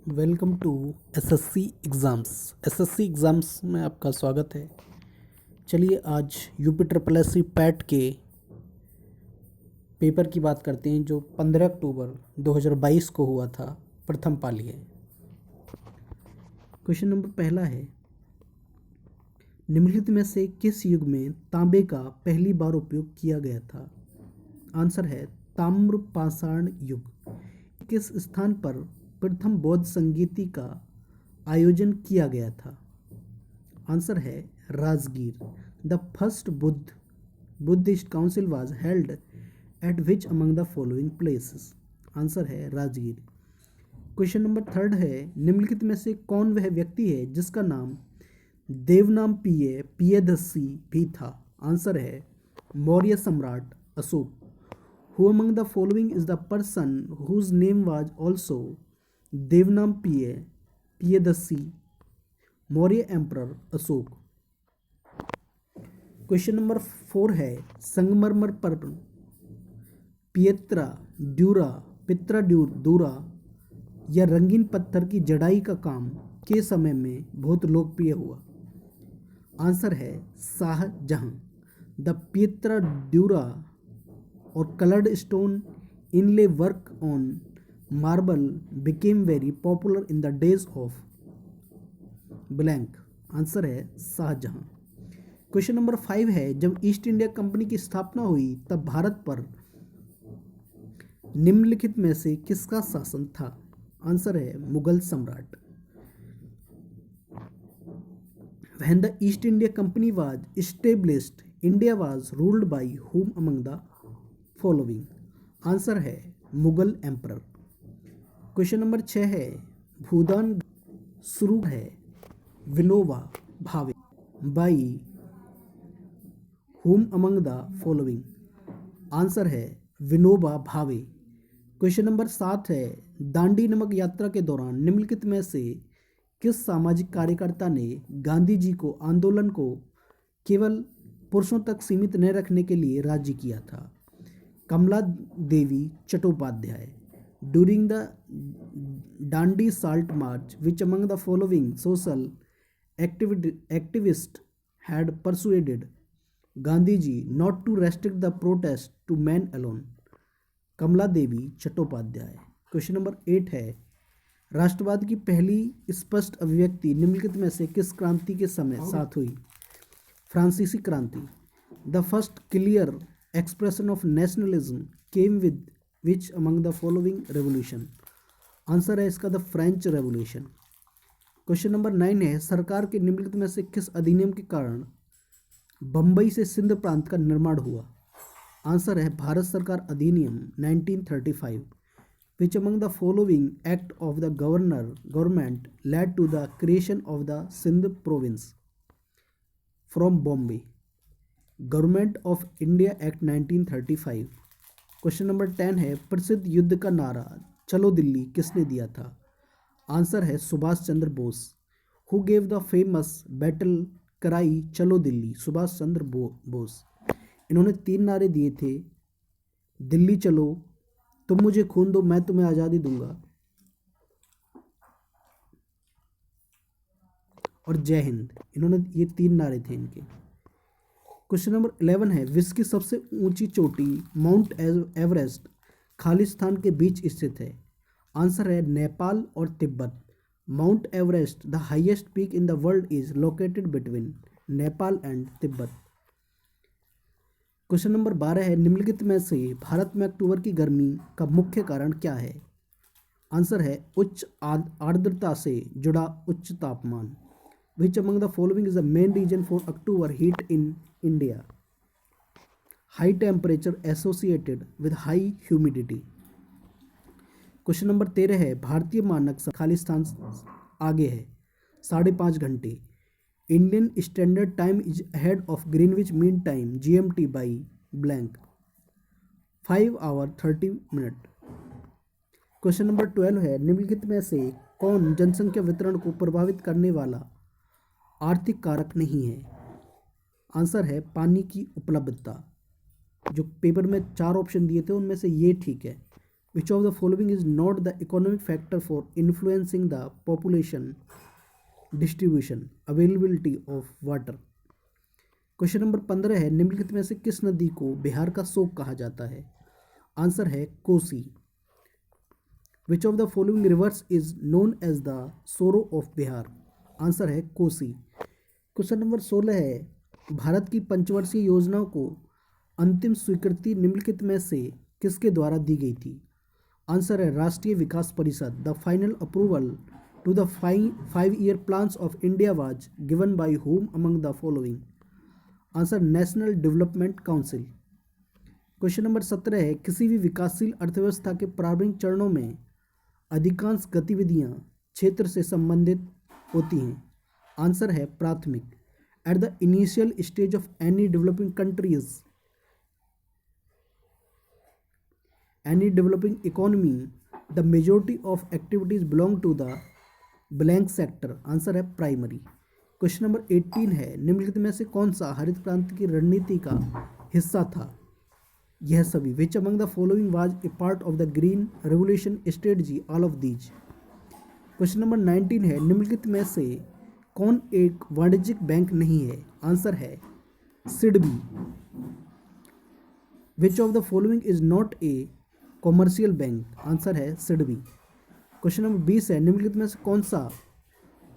Welcome to SSC exams में आपका स्वागत है। चलिए आज UP triple S C PET के पेपर की बात करते हैं जो 15 अक्टूबर 2022 को हुआ था, प्रथम पाली है। क्वेश्चन नंबर पहला है, निम्नलिखित में से किस युग में तांबे का पहली बार उपयोग किया गया था? आंसर है ताम्रपाषाण युग। किस स्थान पर प्रथम बौद्ध संगीति का आयोजन किया गया था? आंसर है Rajgir. The first Buddhist council was held at which among the following places? Answer है राजगीर। क्वेश्चन नंबर थर्ड है, निम्नलिखित में से कौन वह व्यक्ति है जिसका नाम देवनाम पियदस्सी भी था? आंसर है मौर्य सम्राट Ashok. Who among the following is the person whose name was also देवनाम Piyadassi? Maurya emperor Ashok. Question number 4 है, संगमरमर पर पित्रा ड्यूरा या रंगीन पत्थर की जड़ाई का काम के समय में बहुत लोकप्रिय हुआ? आंसर है शाहजहां। द पित्रा ड्यूरा और coloured stone inlay work on marble became very popular in the days of blank? Answer है शाहजहां। क्वेश्चन नंबर 5 है, जब ईस्ट इंडिया कंपनी की स्थापना हुई तब भारत पर निम्नलिखित में से किसका शासन था? आंसर है मुगल सम्राट। When the East India Company was established, India was ruled by whom among the following? Answer है मुगल एम्परर। क्वेश्चन नंबर 6 है, भूदान शुरू है Vinoba Bhave by whom among the following? Answer है विनोबा भावे। क्वेश्चन नंबर 7 है, दांडी नमक यात्रा के दौरान निम्नलिखित में से किस सामाजिक कार्यकर्ता ने गांधी जी को आंदोलन को केवल पुरुषों तक सीमित न रखने के लिए राजी किया था? Kamala Devi Chattopadhyay. During the Dandi Salt March which among the following social activist had persuaded Gandhi ji not to restrict the protest to man alone? Kamala Devi Chattopadhyay. Question number 8 है, राष्ट्रवाद की पहली स्पष्ट अभिव्यक्ति निम्नलिखित में से किस क्रांति के समय साथ हुई? फ्रांसीसी क्रांति। The first clear expression of nationalism came with which among the following revolution? Answer है इसका the French revolution. Question number 9 है, सरकार के निम्नलिखित में से किस अधिनियम के कारण बम्बई से सिंध प्रांत का निर्माण हुआ? आंसर है भारत सरकार अधिनियम 1935। Which among the following act of the government led to the creation of the Sindh province from Bombay? Government of India Act 1935। Question number 10 है, प्रसिद्ध युद्ध का नारा चलो दिल्ली किसने दिया था? आंसर है Subhash Chandra Bose. Who gave the famous battle cry चलो दिल्ली? सुभाष चंद्र बोस। इन्होंने 3 नारे दिए थे, दिल्ली चलो, तुम मुझे खून दो मैं तुम्हें आज़ादी दूंगा, और जय हिंद। इन्होंने ये 3 नारे थे इनके। क्वेश्चन नंबर 11 है, विश्व की सबसे ऊंची चोटी माउंट एवरेस्ट खालिस्तान के बीच स्थित है? आंसर है नेपाल और Tibet. Mount Everest the highest peak in the world is located between Nepal and Tibet. Question number 12 है, निम्नलिखित में से भारत में अक्टूबर की गर्मी का मुख्य कारण क्या है? आंसर है उच्च आर्द्रता से जुड़ा उच्च तापमान। Which among the following is the main reason for October heat in India? High temperature associated with high humidity. Question number 13 है, भारतीय मानक खालिस्तान आगे है 5.5 घंटे। Indian standard time is ahead of Greenwich mean time GMT by blank 5 hour 30 minute. Question number 12 है, निम्नलिखित में से कौन जनसंख्या वितरण को प्रभावित करने वाला आर्थिक कारक नहीं है? आंसर है पानी की उपलब्धता। जो पेपर में 4 ऑप्शन दिए थे उनमें से ये ठीक है, विच of the following is not the economic factor for influencing the population distribution availability of water. Question number 15 है, निम्नलिखित में से किस नदी को बिहार का शोक कहा जाता है? आंसर है Kosi. Which of the following rivers is known as the sorrow of Bihar? Answer है कोसी। क्वेश्चन नंबर 16 है, भारत की पंचवर्षीय योजनाओं को अंतिम स्वीकृति निम्नलिखित में से किसके द्वारा दी गई थी? आंसर है राष्ट्रीय विकास परिषद। The final approval to the 5 year plans of India was given by whom among the following? Answer national development council. Question number 17 है, किसी भी विकासशील अर्थव्यवस्था के प्रारंभिक चरणों में अधिकांश गतिविधियां क्षेत्र से संबंधित होती हैं। आंसर है प्राथमिक। At the initial stage of any developing economy the majority of activities belong to the blank sector. Answer है प्राइमरी। क्वेश्चन नंबर 18 है, निम्नलिखित में से कौन सा हरित क्रांति की रणनीति का हिस्सा था? यह सभी। विच among the following was a part of the green revolution strategy? All of these. Question number 19 है, निम्नलिखित में से कौन एक वाणिज्यिक बैंक नहीं है? आंसर है सिडबी। विच of the following is not a commercial bank? Answer है सिडबी। क्वेश्चन नंबर 20 है, निम्नलिखित में से कौन सा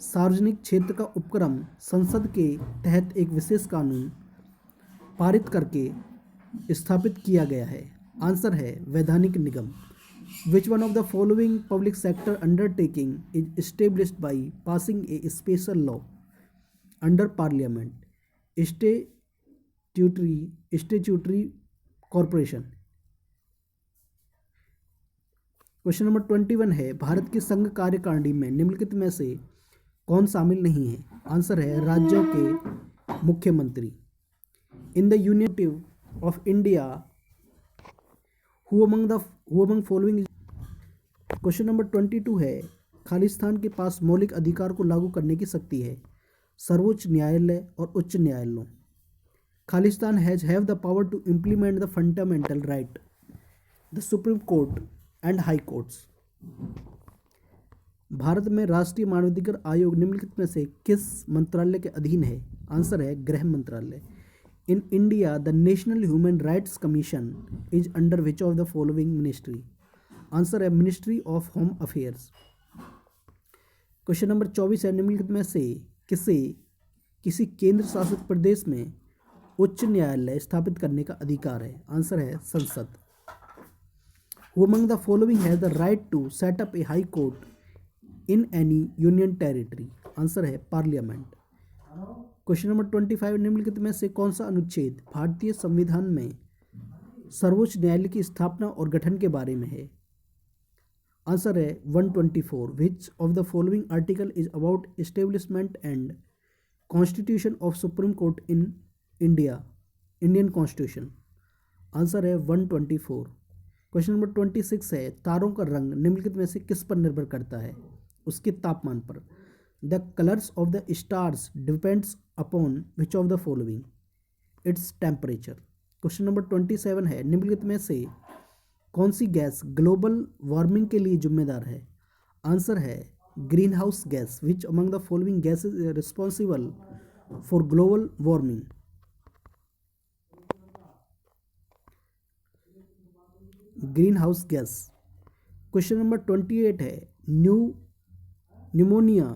सार्वजनिक क्षेत्र का उपक्रम संसद के तहत एक विशेष कानून पारित करके स्थापित किया गया है? आंसर है वैधानिक निगम। Which one of the following public sector undertaking is established by passing a special law under Parliament? Statutory corporation. Question number 21 है, भारत की संघ कार्यकारिणी में निम्नलिखित में से कौन शामिल नहीं है? आंसर है राज्यों के मुख्यमंत्री। In the union of India who among following? Question number 22 है, खालिस्तान के पास मौलिक अधिकार को लागू करने की शक्ति है? सर्वोच्च न्यायालय और उच्च न्यायालयों। Khalistan have the power to implement the fundamental right, the supreme court and high courts. Bharat में राष्ट्रीय मानवाधिकार आयोग निम्नलिखित में से किस मंत्रालय के अधीन है? आंसर है गृह मंत्रालय। In India the National Human Rights Commission is under which of the following ministry? Answer है ministry of home affairs. Question number 24 है, निम्नलिखित में से किसी केंद्र शासित प्रदेश में उच्च न्यायालय स्थापित करने का अधिकार है? आंसर है संसद। Who among the following has the right to set up a high court in any union territory? Answer है पार्लियामेंट। क्वेश्चन नंबर 25, निम्नलिखित में से कौन सा अनुच्छेद भारतीय संविधान में सर्वोच्च न्यायालय की स्थापना और गठन के बारे में है? आंसर है 124। विच of the following article is about establishment and constitution of supreme court in Indian constitution? Answer है 124। क्वेश्चन नंबर 26 है, तारों का रंग निम्नलिखित में से किस पर निर्भर करता है? उसके तापमान पर। The colours of the stars depends upon which of the following? Its temperature. Question number 27 है, निम्नलिखित में से कौन सी गैस ग्लोबल वार्मिंग के लिए जिम्मेदार है? आंसर है green house gas. Which among the following gas is responsible for global warming? Green house gas. Question number 28 है, न्यूमोनिया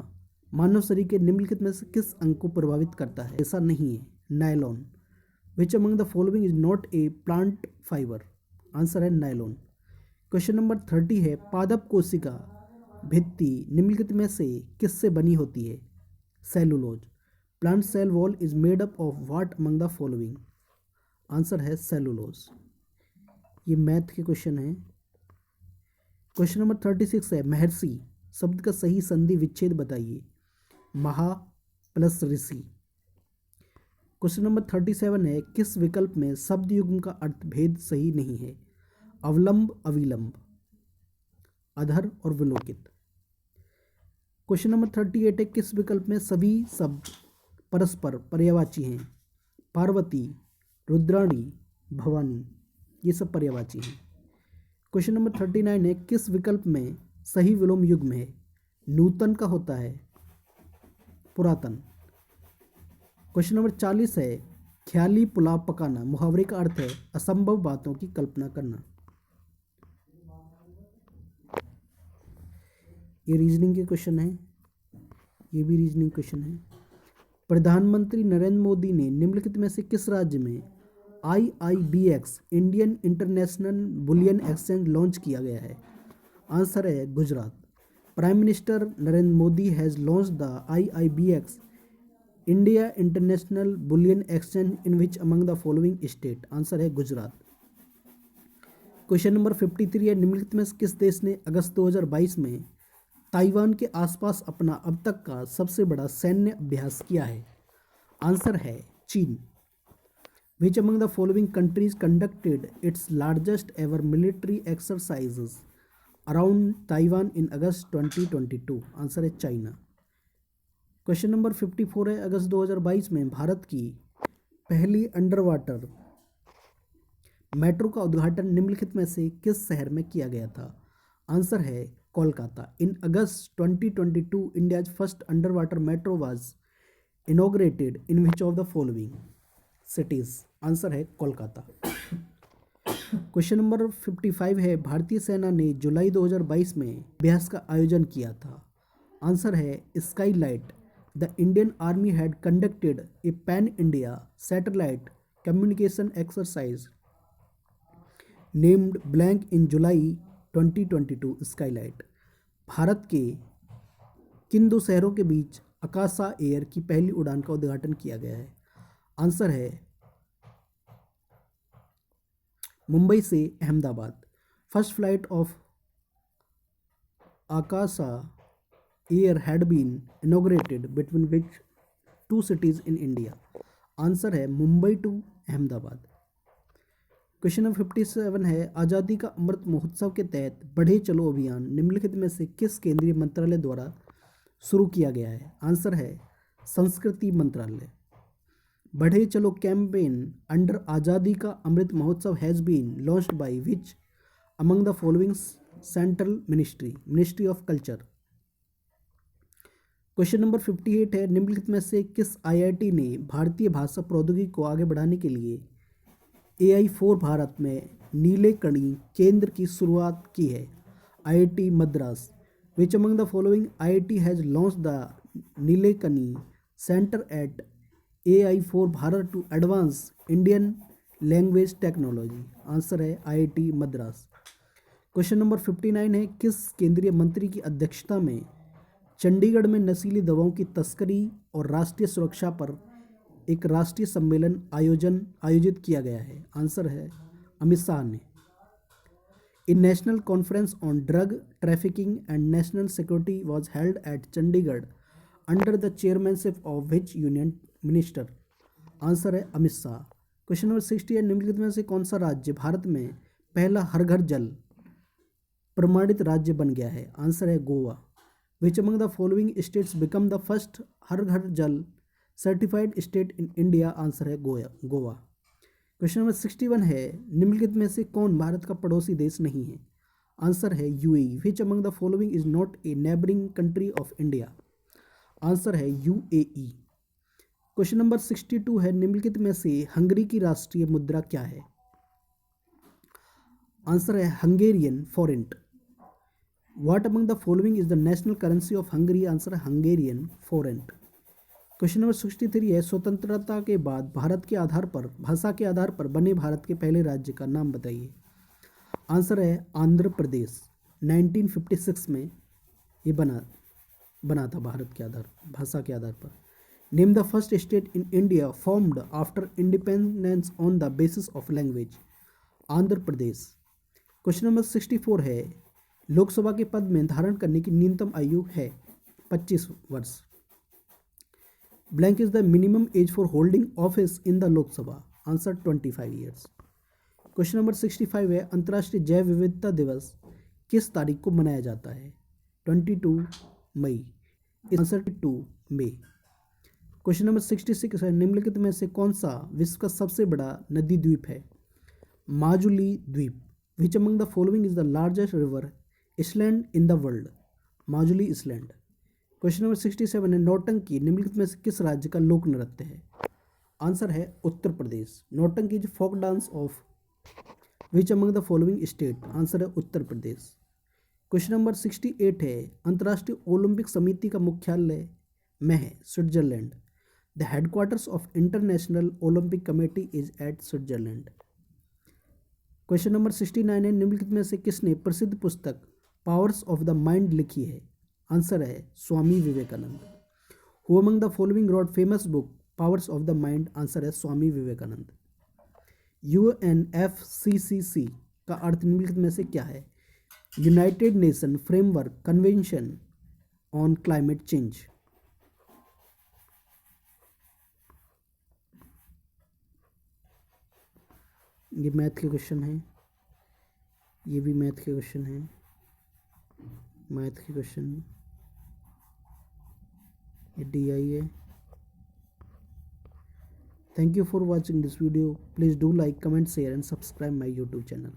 मानव शरीर के निम्नलिखित में से किस अंग को प्रभावित करता है? ऐसा नहीं है nylon. Which among the following is not a plant fibre? Answer है नायलॉन। क्वेश्चन नंबर 30 है, पादप कोशिका भित्ति निम्नलिखित में से किससे बनी होती है? Cellulose. Plant cell wall is made up of what among the following? Answer है सेलुलोज। ये मैथ के क्वेश्चन हैं। क्वेश्चन नंबर 36 है, महर्षि शब्द का सही संधि विच्छेद बताइए? महा प्लस ऋषि। क्वेश्चन नंबर 37 है, किस विकल्प में शब्द युग्म का अर्थ भेद सही नहीं है? अवलंब, अविलंब, अधर और विलोकित। क्वेश्चन नंबर 38 है, किस विकल्प में सभी शब्द परस्पर पर्यायवाची हैं? पार्वती, रुद्राणी, भवानी, ये सब पर्यायवाची हैं। क्वेश्चन नंबर 39 है, किस विकल्प में सही विलोम युग्म है? नूतन का होता है पुरातन। क्वेश्चन नंबर 40 है, ख्याली पुलाव पकाना मुहावरे का अर्थ है असंभव बातों की कल्पना करना। ये रीजनिंग के क्वेश्चन है, ये भी रीजनिंग क्वेश्चन है। प्रधानमंत्री नरेंद्र मोदी ने निम्नलिखित में से किस राज्य में IIBX Indian international bullion exchange launch किया गया है? आंसर है Gujarat. Prime minister Narendra Modi has launch the IIBX India international bullion exchange in which among the following state? Answer है गुजरात। क्वेश्चन नंबर 53 है, निम्नलिखित में से किस देश ने अगस्त 2022 में ताइवान के आसपास अपना अब तक का सबसे बड़ा सैन्य अभ्यास किया है? आंसर है चीन। विच among the following countries conducted its largest ever military exercises around Taiwan in August 2022? Answer है चाइना। क्वेश्चन नंबर 54 है, अगस्त 2022 में भारत की पहली अंडर वाटर मेट्रो का उद्घाटन निम्नलिखित में से किस शहर में किया गया था? आंसर है कोलकाता। इन अगस्त 2022 India's first under water metro was inaugurated in which of the following cities? Answer है कोलकाता। क्वेश्चन नंबर 55 है, भारतीय सेना ने जुलाई 2022 में अभ्यास का आयोजन किया था? आंसर है Skylight. The Indian army had conducted A pan India satellite communication exercise named blank in July 2022 Skylight. Bharat के किन दो शहरों के बीच आकाशा एयर की पहली उड़ान का उद्घाटन किया गया है? आंसर है मुंबई से Ahmedabad. First flight of Akasa Air had been inaugurated between which two cities in India? Answer है Mumbai to Ahmedabad. Question number 57 है, आज़ादी का अमृत महोत्सव के तहत बढ़े चलो अभियान निम्नलिखित में से किस केंद्रीय मंत्रालय द्वारा शुरू किया गया है? आंसर है संस्कृति मंत्रालय। बढ़े चलो कैंपेन अंडर आज़ादी ka Amrit Mahotsav has been launched by which among the following central ministry of culture? Question number 58 है, निम्नलिखित में से किस IIT ने भारतीय भाषा प्रौद्योगिकी को आगे बढ़ाने के लिए AI4 भारत में नीलेकणी केंद्र की शुरुआत की है? IIT Madras. Which among the following IIT has launch the Nilekani centre at AI4 Bharat to advance Indian language technology? Answer है IIT मद्रास। क्वेश्चन नंबर 59 है, किस केंद्रीय मंत्री की अध्यक्षता में चंडीगढ़ में नशीली दवाओं की तस्करी और राष्ट्रीय सुरक्षा पर एक राष्ट्रीय सम्मेलन आयोजित किया गया है? आंसर है अमित शाह ने। A national conference on drug trafficking and national security was held at Chandigarh under the chairmanship of which union minister? Answer है अमित शाह। क्वेश्चन नंबर 60 है, निम्नलिखित में से कौन सा राज्य भारत में पहला हर घर जल प्रमाणित राज्य बन गया है? आंसर है Goa. Which among the following states become the first Har Ghar Jal certified state in India? Answer है गोवा। क्वेश्चन नंबर 61 है, निम्नलिखित में से कौन भारत का पड़ोसी देश नहीं है? आंसर है UAE। Which among the following is not a neighbouring country of India? Answer है UAE। क्वेश्चन नंबर 62 है, निम्नलिखित में से हंगरी की राष्ट्रीय मुद्रा क्या है? आंसर है Hungarian forint. What among the following is the national currency of Hungary? Answer है हंगेरियन फॉरेंट। क्वेश्चन नंबर 63 है, स्वतंत्रता के बाद भारत के आधार पर भाषा के आधार पर बने भारत के पहले राज्य का नाम बताइए? आंसर है आंध्र प्रदेश। 1956 में ये बना था भारत के आधार भाषा के आधार पर। Name the first state in India formed after independence on the basis of language? Andhra Pradesh. Question number 64 है, लोकसभा के पद में धारण करने की न्यूनतम आयु है 25 वर्ष। Blank is the minimum age for holding office in the Lok Sabha? Answer 25 years. Question number 65 है, अंतर्राष्ट्रीय जैव विविधता दिवस किस तारीख को मनाया जाता है? 22 मई। आंसर 2 मई। क्वेश्चन नंबर 66 है, निम्नलिखित में से कौन सा विश्व का सबसे बड़ा नदी द्वीप है? माजुली द्वीप। विच among the following is the largest river island in the world? Majuli island. Question number 67 है, नौटंकी निम्नलिखित में से किस राज्य का लोक नृत्य है? आंसर है Uttar Pradesh. Nautanki is folk dance of which among the following state? Answer है उत्तर प्रदेश। क्वेश्चन नंबर 68 है, अंतर्राष्ट्रीय ओलंपिक समिति का मुख्यालय में है Switzerland. The headquarters of international Olympic committee is at Switzerland. Question number 69 है, निम्नलिखित में से किसने प्रसिद्ध पुस्तक पावर्स ऑफ द माइंड लिखी है? आंसर है Swami Vivekananda. Who among the following wrote famous book powers of the mind? Answer है स्वामी विवेकानंद। UNFCCC का अर्थ निम्नलिखित में से क्या है? United nation framework convention on climate change. ये मैथ के क्वेश्चन हैं, ये भी मैथ के क्वेश्चन हैं, मैथ के क्वेश्चन, ये DI है। Thank you for watching this video. Please do like, comment, share and subscribe my YouTube channel.